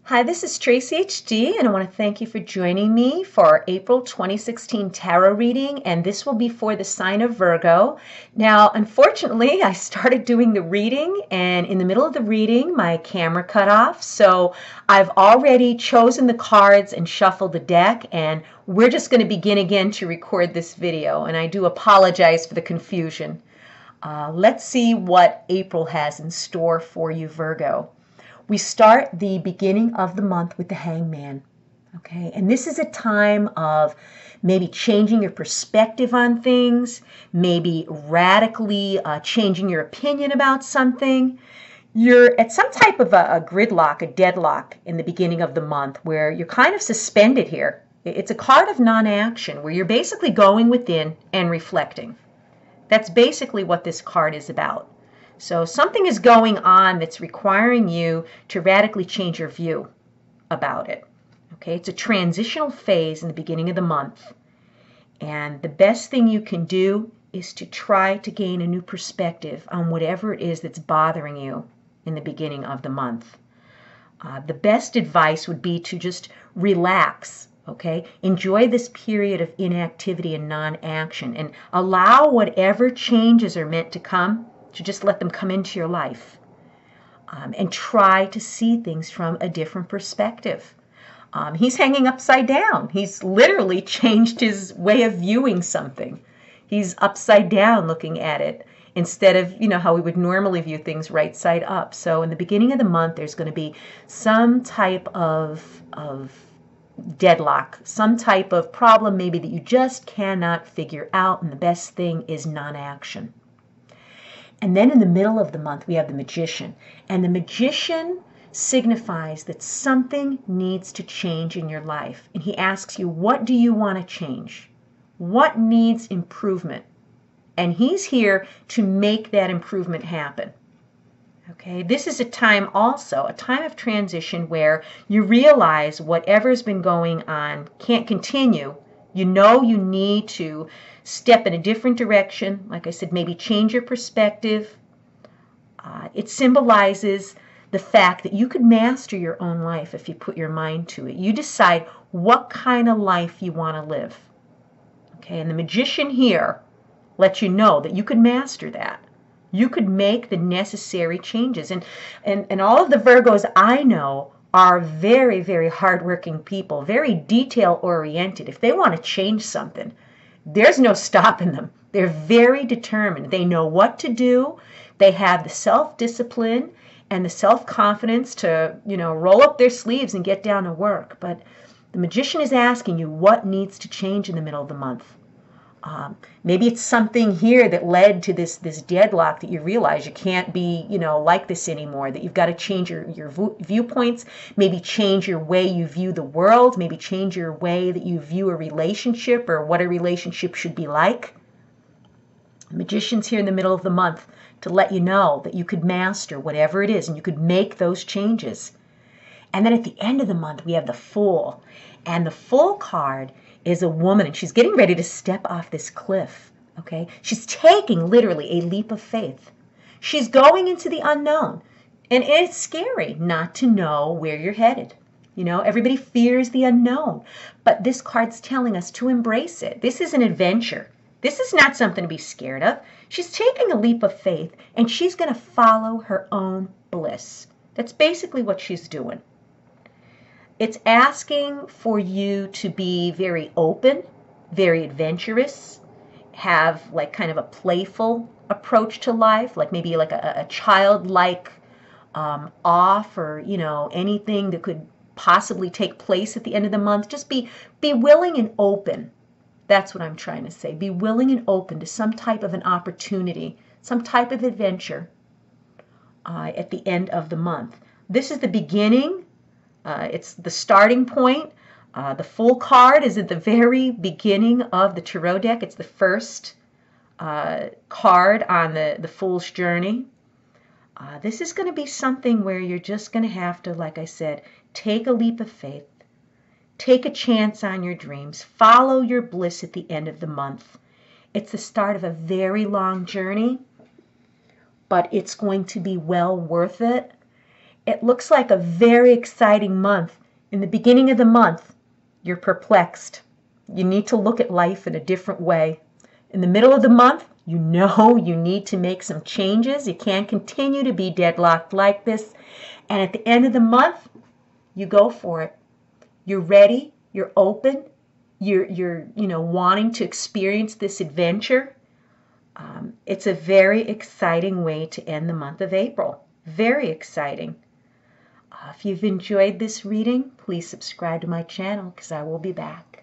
Hi, this is Tracy HD, and I want to thank you for joining me for our April 2016 tarot reading, and this will be for the sign of Virgo. Now, unfortunately, I started doing the reading, and in the middle of the reading, my camera cut off, so I've already chosen the cards and shuffled the deck, and we're just going to begin again to record this video, and I do apologize for the confusion. Let's see what April has in store for you, Virgo. We start the beginning of the month with the Hangman, okay? And this is a time of maybe changing your perspective on things, maybe radically changing your opinion about something. You're at some type of a gridlock, a deadlock in the beginning of the month where you're kind of suspended here. It's a card of non-action where you're basically going within and reflecting. That's basically what this card is about. So something is going on that's requiring you to radically change your view about it. Okay, it's a transitional phase in the beginning of the month. And the best thing you can do is to try to gain a new perspective on whatever it is that's bothering you in the beginning of the month. The best advice would be to just relax. Okay, enjoy this period of inactivity and non-action and allow whatever changes are meant to come to just let them come into your life, and try to see things from a different perspective. He's hanging upside down. He's literally changed his way of viewing something. He's upside down looking at it instead of, how we would normally view things right side up. So in the beginning of the month, there's going to be some type of deadlock, some type of problem maybe that you just cannot figure out, and the best thing is non-action. And then in the middle of the month, we have the Magician. And the Magician signifies that something needs to change in your life. And he asks you, what do you want to change? What needs improvement? And he's here to make that improvement happen. Okay, this is a time also, a time of transition where you realize whatever's been going on can't continue. You know you need to step in a different direction. Like I said, maybe change your perspective. It symbolizes the fact that you could master your own life if you put your mind to it. You decide what kind of life you want to live. Okay, and the Magician here lets you know that you could master that. You could make the necessary changes. And all of the Virgos I know are very, very hardworking people, very detail-oriented. If they want to change something, there's no stopping them. They're very determined. They know what to do. They have the self-discipline and the self-confidence to, roll up their sleeves and get down to work. But the Magician is asking you what needs to change in the middle of the month. Maybe it's something here that led to this deadlock that you realize you can't be, like this anymore, that you've got to change your viewpoints, maybe change your way you view the world, maybe change your way that you view a relationship or what a relationship should be like. The Magician's here in the middle of the month to let you know that you could master whatever it is and you could make those changes. And then at the end of the month, we have the Fool. And the Fool card is a woman, and she's getting ready to step off this cliff, okay? She's taking literally a leap of faith. She's going into the unknown, and it's scary not to know where you're headed. Everybody fears the unknown, but this card's telling us to embrace it. This is an adventure. This is not something to be scared of. She's taking a leap of faith, and she's going to follow her own bliss. That's basically what she's doing. It's asking for you to be very open, very adventurous, have like kind of a playful approach to life, like maybe like a childlike awe for, anything that could possibly take place at the end of the month. Just be willing and open. That's what I'm trying to say. Be willing and open to some type of an opportunity, some type of adventure at the end of the month. This is the beginning. It's the starting point. The Fool card is at the very beginning of the tarot deck. It's the first card on the Fool's journey. This is going to be something where you're just going to have to, like I said, take a leap of faith, take a chance on your dreams, follow your bliss at the end of the month. It's the start of a very long journey, but it's going to be well worth it. It looks like a very exciting month. In the beginning of the month, you're perplexed. You need to look at life in a different way. In the middle of the month, you know you need to make some changes. You can't continue to be deadlocked like this. And at the end of the month, you go for it. You're ready, you're open, you're wanting to experience this adventure. It's a very exciting way to end the month of April. Very exciting. If you've enjoyed this reading, please subscribe to my channel because I will be back.